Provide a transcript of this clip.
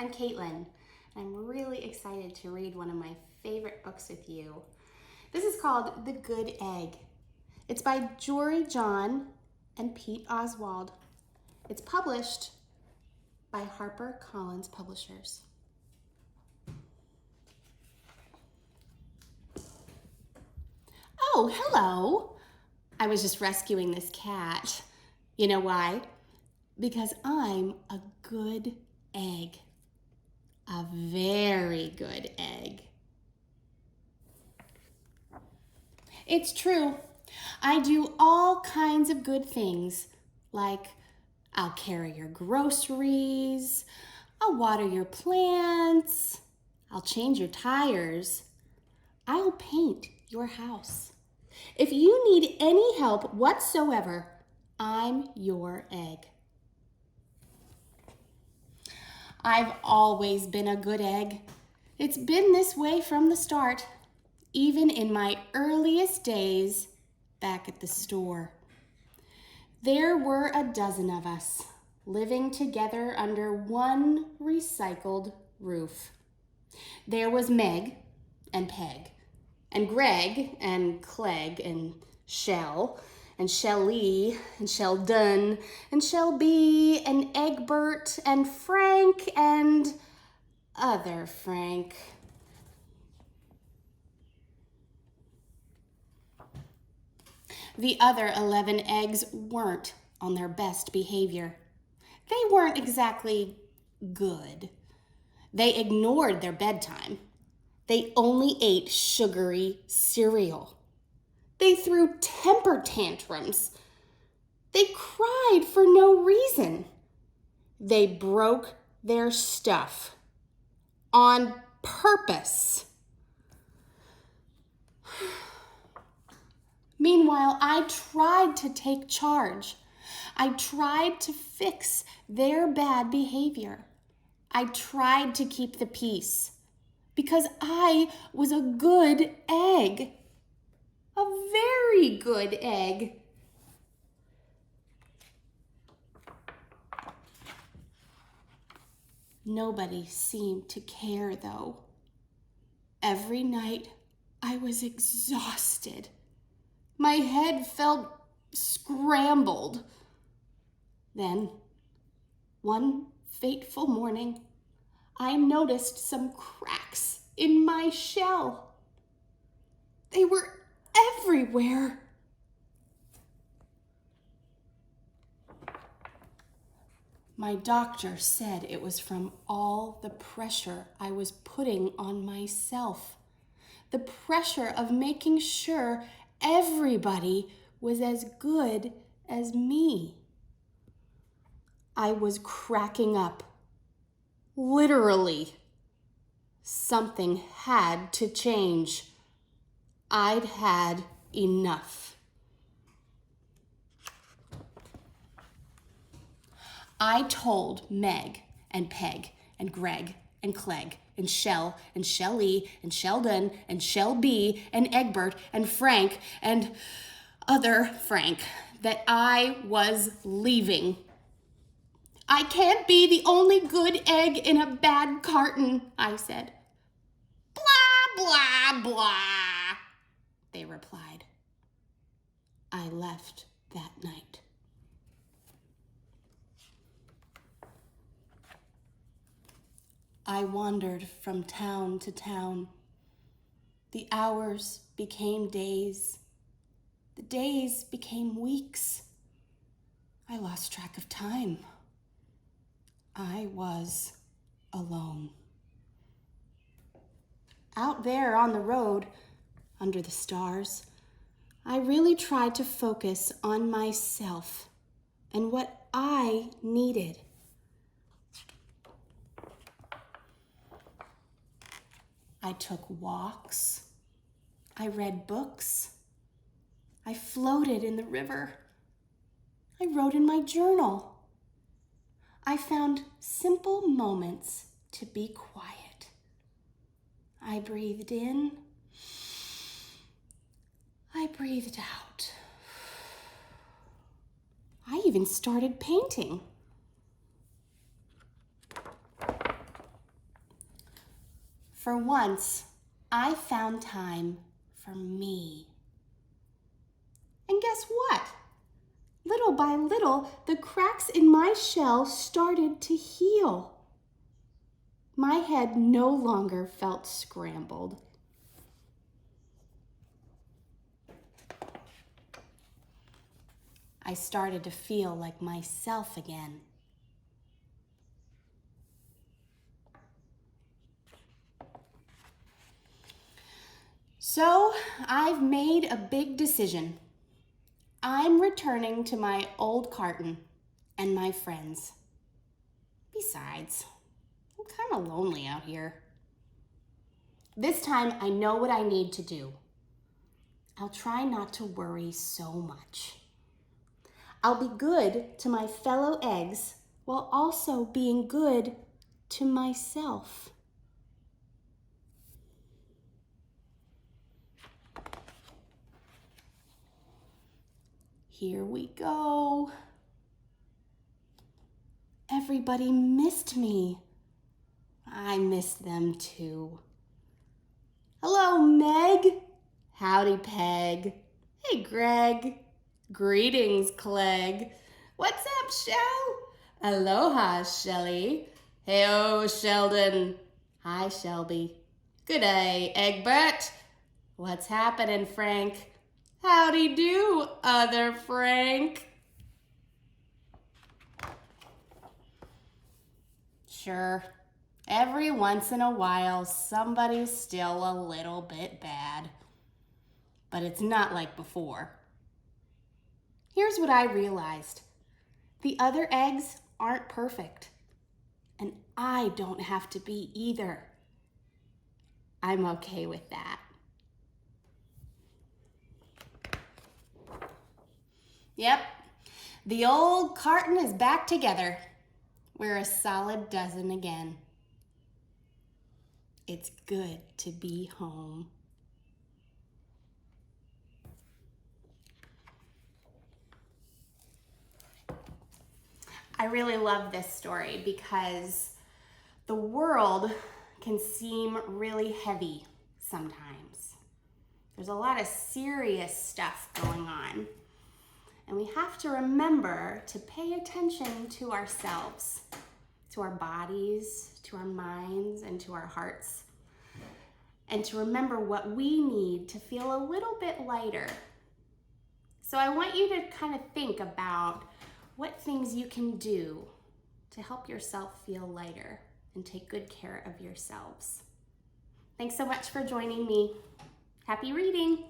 I'm Caitlin. I'm really excited to read one of my favorite books with you. This is called The Good Egg. It's by Jory John and Pete Oswald. It's published by HarperCollins Publishers. Oh, hello. I was just rescuing this cat. You know why? Because I'm a good egg. A very good egg. It's true. I do all kinds of good things, like I'll carry your groceries, I'll water your plants, I'll change your tires, I'll paint your house. If you need any help whatsoever, I'm your egg. I've always been a good egg. It's been this way from the start, even in my earliest days back at the store. There were a dozen of us living together under one recycled roof. There was Meg and Peg and Greg and Clegg and Shell and Shelly and Sheldon and Shelby and Egbert and Frank and other Frank. The other 11 eggs weren't on their best behavior. They weren't exactly good. They ignored their bedtime. They only ate sugary cereal. They threw temper tantrums. They cried for no reason. They broke their stuff on purpose. Meanwhile, I tried to take charge. I tried to fix their bad behavior. I tried to keep the peace because I was a good egg. A very good egg. Nobody seemed to care, though. Every night, I was exhausted. My head felt scrambled. Then, one fateful morning, I noticed some cracks in my shell. They were everywhere. My doctor said it was from all the pressure I was putting on myself. The pressure of making sure everybody was as good as me. I was cracking up. Literally. Something had to change. I'd had enough. I told Meg and Peg and Greg and Clegg and Shell and Shelly and Sheldon and Shelby and Egbert and Frank and other Frank that I was leaving. I can't be the only good egg in a bad carton, I said. Blah, blah, blah, they replied. I left that night. I wandered from town to town. The hours became days. The days became weeks. I lost track of time. I was alone. Out there on the road, under the stars, I really tried to focus on myself and what I needed. I took walks. I read books. I floated in the river. I wrote in my journal. I found simple moments to be quiet. I breathed in. I breathed out. I even started painting. For once, I found time for me. And guess what? Little by little, the cracks in my shell started to heal. My head no longer felt scrambled. I started to feel like myself again. So I've made a big decision. I'm returning to my old carton and my friends. Besides, I'm kind of lonely out here. This time I know what I need to do. I'll try not to worry so much. I'll be good to my fellow eggs while also being good to myself. Here we go. Everybody missed me. I missed them too. Hello, Meg. Howdy, Peg. Hey, Greg. Greetings, Clegg. What's up, Shell? Aloha, Shelly. Hey-oh, Sheldon. Hi, Shelby. Good day, Egbert. What's happening, Frank? Howdy do, other Frank. Sure, every once in a while, somebody's still a little bit bad. But it's not like before. Here's what I realized. The other eggs aren't perfect. And I don't have to be either. I'm okay with that. Yep, the old carton is back together. We're a solid dozen again. It's good to be home. I really love this story because the world can seem really heavy sometimes. There's a lot of serious stuff going on. And we have to remember to pay attention to ourselves, to our bodies, to our minds, and to our hearts. And to remember what we need to feel a little bit lighter. So I want you to kind of think about what things you can do to help yourself feel lighter and take good care of yourselves. Thanks so much for joining me. Happy reading.